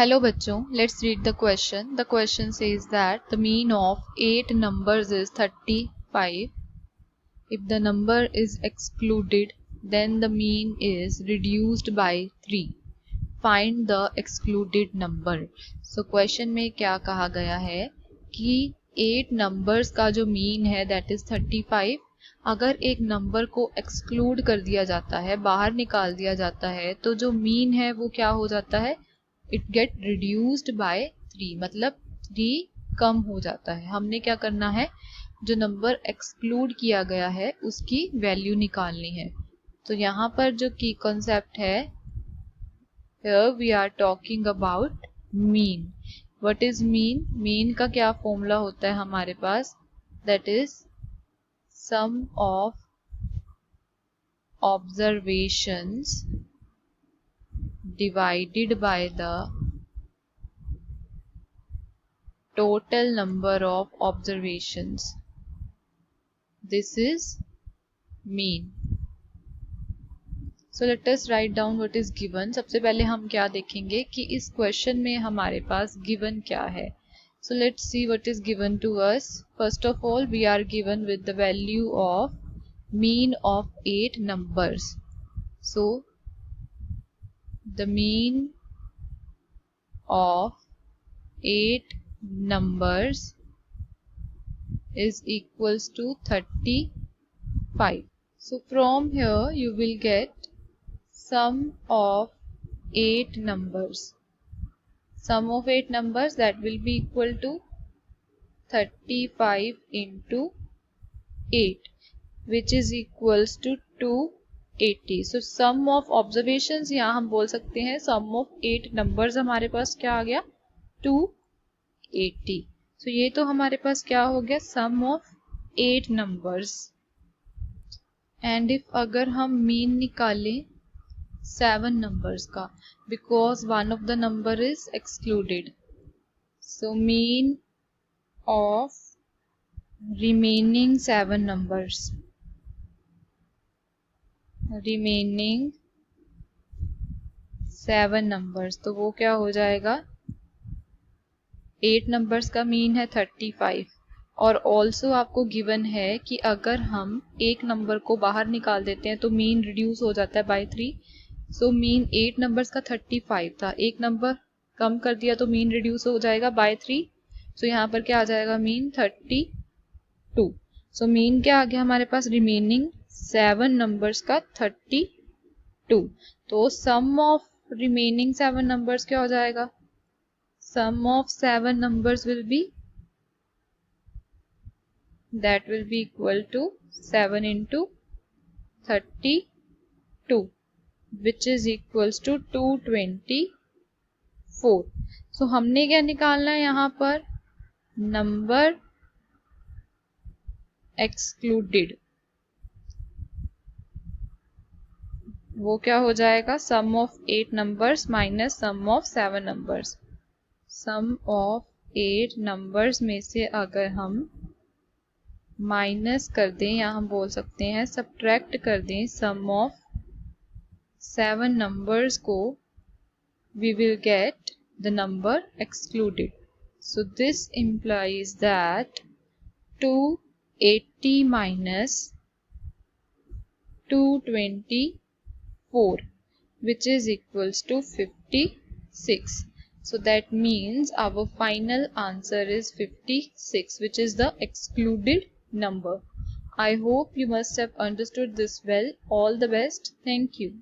Hello बच्चों, let's read the question. The question says that the mean of 8 numbers is 35. If the number is excluded, then the mean is reduced by 3. Find the excluded number. So question में क्या कहा गया है कि 8 numbers का जो mean है that is 35. अगर एक नंबर को एक्सक्लूड कर दिया जाता है, बाहर निकाल दिया जाता है, तो जो मीन है वो क्या हो जाता है, इट गेट रिड्यूस्ड बाय 3, मतलब 3 कम हो जाता है। हमने क्या करना है, जो नंबर एक्सक्लूड किया गया है उसकी वैल्यू निकालनी है। तो यहाँ पर जो की कॉन्सेप्ट है, here we are talking about mean. What is mean? mean का क्या फॉर्मूला होता है हमारे पास, that is sum of observations divided by the total number of observations. This is mean. So let us write down what is given. सबसे पहले हम क्या देखेंगे कि इस क्वेश्चन में हमारे पास गिवन क्या है. So let's see what is given to us. First of all, we are given with the value of mean of 8 numbers. So the mean of 8 numbers is equals to 35. So from here you will get sum of 8 numbers. Sum of 8 numbers, that will be equal to 35 into 8, which is equals to 280. So sum of observations, यहाँ हम बोल सकते हैं sum of 8 numbers हमारे पास क्या आ गया, 280. So ये तो हमारे पास क्या हो गया, sum of 8 numbers. And if अगर हम mean निकालें 7 numbers का, because one of the number is excluded. So mean of remaining 7 numbers. Remaining 7 numbers, तो वो क्या हो जाएगा, 8 numbers का mean है 35. और also आपको given है कि अगर हम एक नंबर को बाहर निकाल देते हैं तो mean reduce हो जाता है by 3. सो मीन 8 नंबर्स का 35 था, एक नंबर कम कर दिया तो मीन रिड्यूस हो जाएगा बाय 3. सो यहाँ पर क्या आ जाएगा, मीन 32. सो मीन क्या आ गया हमारे पास, रिमेनिंग 7 नंबर्स का 32. तो सम ऑफ रिमेनिंग 7 नंबर्स क्या हो जाएगा, sum of 7 numbers will be, that will be equal to 7 into 32, which is equals to 224. So हमने क्या निकालना है यहाँ पर, नंबर एक्सक्लूडेड. वो क्या हो जाएगा, sum of 8 numbers minus sum of 7 numbers. Sum of 8 numbers में से अगर हम माइनस कर दें, या हम बोल सकते हैं सब्ट्रैक्ट कर दें सम ऑफ 7 numbers को, we will get the number excluded. So this implies that 280 minus 224, which is equals to 56. So that means our final answer is 56, which is the excluded number. I hope you must have understood this well. All the best. Thank you.